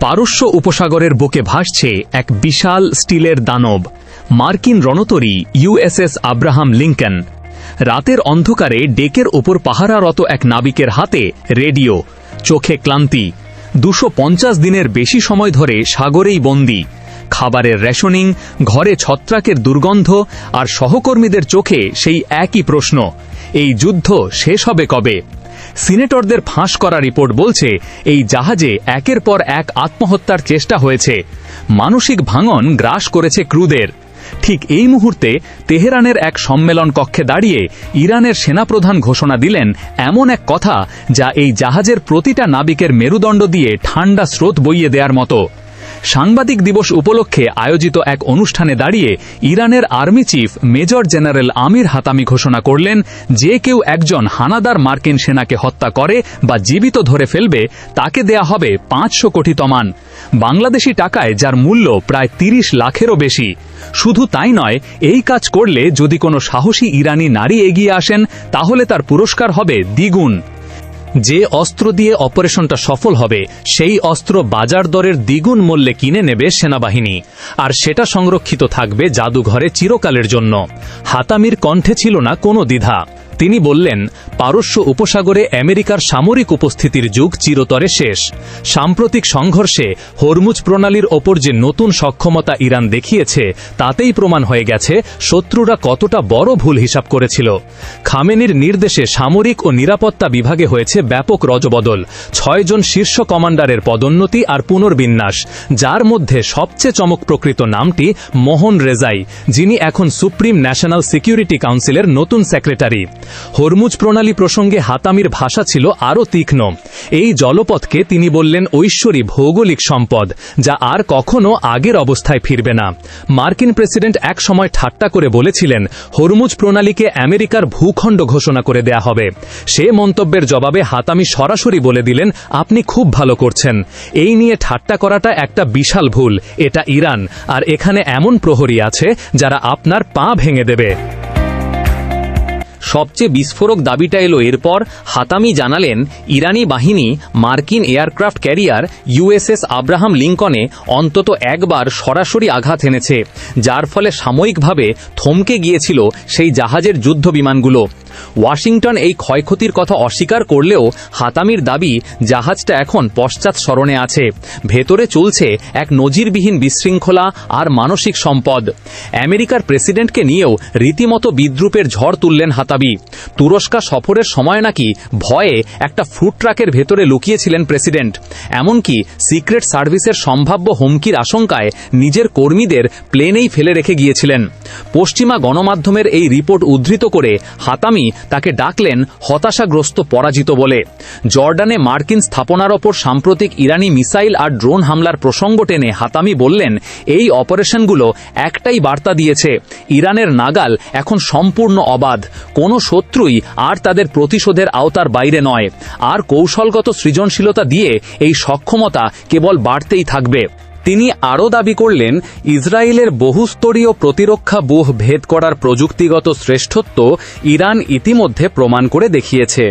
পারস্য উপসাগরের বুকে ভাসছে এক বিশাল স্টিলের দানব, মার্কিন রণতরী ইউএসএস আব্রাহাম লিঙ্কন। রাতের অন্ধকারে ডেকের ওপর পাহারারত এক নাবিকের হাতে রেডিও, চোখে ক্লান্তি, 250 দিনের বেশি সময় ধরে সাগরেই বন্দী। খাবারের রেশনিং, ঘরে ছত্রাকের দুর্গন্ধ, আর সহকর্মীদের চোখে সেই একই প্রশ্ন, এই যুদ্ধ শেষ হবে কবে? সিনেটরদের ফাঁস করা রিপোর্ট বলছে এই জাহাজে একের পর এক আত্মহত্যার চেষ্টা হয়েছে। মানসিক ভাঙন গ্রাস করেছে ক্রুদের। ঠিক এই মুহূর্তে তেহরানের এক সম্মেলন কক্ষে দাঁড়িয়ে ইরানের সেনাপ্রধান ঘোষণা দিলেন এমন এক কথা যা এই জাহাজের প্রতিটা নাবিকের মেরুদণ্ড দিয়ে ঠান্ডা স্রোত বইয়ে দেওয়ার মতো। সাংবাদিক দিবস উপলক্ষে আয়োজিত এক অনুষ্ঠানে দাঁড়িয়ে ইরানের আর্মি চিফ মেজর জেনারেল আমির হাতামি ঘোষণা করলেন, যে কেউ একজন হানাদার মার্কিন সেনাকে হত্যা করে বা জীবিত ধরে ফেলবে তাকে দেয়া হবে 500 কোটি তমান, বাংলাদেশি টাকায় যার মূল্য প্রায় 30 লাখেরও বেশি। শুধু তাই নয়, এই কাজ করলে যদি কোনো সাহসী ইরানি নারী এগিয়ে আসেন তাহলে তার পুরস্কার হবে দ্বিগুণ। যে অস্ত্র দিয়ে অপারেশনটা সফল হবে সেই অস্ত্র বাজার দরের দ্বিগুণ মূল্যে কিনে নেবে সেনাবাহিনী, আর সেটা সংরক্ষিত থাকবে জাদুঘরে চিরকালের জন্য। হাতামির কণ্ঠে ছিল না কোনো দ্বিধা। তিনি বললেন, পারস্য উপসাগরে আমেরিকার সামরিক উপস্থিতির যুগ চিরতরে শেষ। সাম্প্রতিক সংঘর্ষে হরমুজ প্রণালীর ওপর যে নতুন সক্ষমতা ইরান দেখিয়েছে তাতেই প্রমাণ হয়ে গেছে শত্রুরা কতটা বড় ভুল হিসাব করেছিল। খামেনির নির্দেশে সামরিক ও নিরাপত্তা বিভাগে হয়েছে ব্যাপক রদবদল, 6 জন শীর্ষ কমান্ডারের পদোন্নতি আর পুনর্বিন্যাস, যার মধ্যে সবচেয়ে চমকপ্রকৃত নামটি মোহন রেজাই, যিনি এখন সুপ্রিম ন্যাশনাল সিকিউরিটি কাউন্সিলের নতুন সেক্রেটারি। হরমুজ প্রণালী প্রসঙ্গে হাতামির ভাষা ছিল আরও তীক্ষ্ণ। এই জলপথকে তিনি বললেন ঐশ্বরী ভৌগোলিক সম্পদ, যা আর কখনো আগের অবস্থায় ফিরবে না। মার্কিন প্রেসিডেন্ট এক সময় ঠাট্টা করে বলেছিলেন হরমুজ প্রণালীকে আমেরিকার ভূখণ্ড ঘোষণা করে দেয়া হবে। সে মন্তব্যের জবাবে হাতামি সরাসরি বলে দিলেন, আপনি খুব ভালো করছেন। এই নিয়ে ঠাট্টা করাটা একটা বিশাল ভুল। এটা ইরান, আর এখানে এমন প্রহরী আছে যারা আপনার পা ভেঙে দেবে। সবচেয়ে বিস্ফোরক দাবিটা এলো এরপর। হাতামি জানালেন, ইরানি বাহিনী মার্কিন এয়ারক্রাফট ক্যারিয়ার ইউএসএস আব্রাহাম লিঙ্কনে অন্তত একবার সরাসরি আঘাত এনেছে, যার ফলে সাময়িকভাবে থমকে গিয়েছিল সেই জাহাজের যুদ্ধ বিমানগুলো। ওয়াশিংটন এই ক্ষয়ক্ষতির কথা অস্বীকার করলেও হাতামির দাবি জাহাজটা এখন পশ্চাৎ সরণে আছে। ভেতরে চলছে এক নজিরবিহীন বিশৃঙ্খলা আর মানসিক সম্পদ। আমেরিকার প্রেসিডেন্টকে নিয়েও রীতিমতো বিদ্রূপের ঝড় তুললেন হাতামি। তুরস্ক সফরের সময় নাকি ভয়ে একটা ফুড ট্রাকের ভেতরে লুকিয়েছিলেন প্রেসিডেন্ট। এমনকি সিক্রেট সার্ভিসের সম্ভাব্য হুমকির আশঙ্কায় নিজের কর্মীদের প্লেনেই ফেলে রেখে গিয়েছিলেন। পশ্চিমা গণমাধ্যমের এই রিপোর্ট উদ্ধৃত করে হাতামি তাকে ডাকলেন হতাশাগ্রস্ত পরাজিত বলে। জর্ডানে মার্কিন স্থাপনার ওপর সাম্প্রতিক ইরানি মিসাইল আর ড্রোন হামলার প্রসঙ্গ টেনে হাতামি বললেন, এই অপারেশনগুলো একটাই বার্তা দিয়েছে, ইরানের নাগাল এখন সম্পূর্ণ অবাধ, কোনো শত্রুই আর তাদের প্রতিশোধের আওতার বাইরে নয়, আর কৌশলগত সৃজনশীলতা দিয়ে এই সক্ষমতা কেবল বাড়তেই থাকবে। তিনি আরও দাবি করলেন, ইসরায়েলের বহুস্তরীয় প্রতিরক্ষা ব্যূহ ভেদ করার প্রযুক্তিগত শ্রেষ্ঠত্ব ইরান ইতিমধ্যে প্রমাণ করে দেখিয়েছে।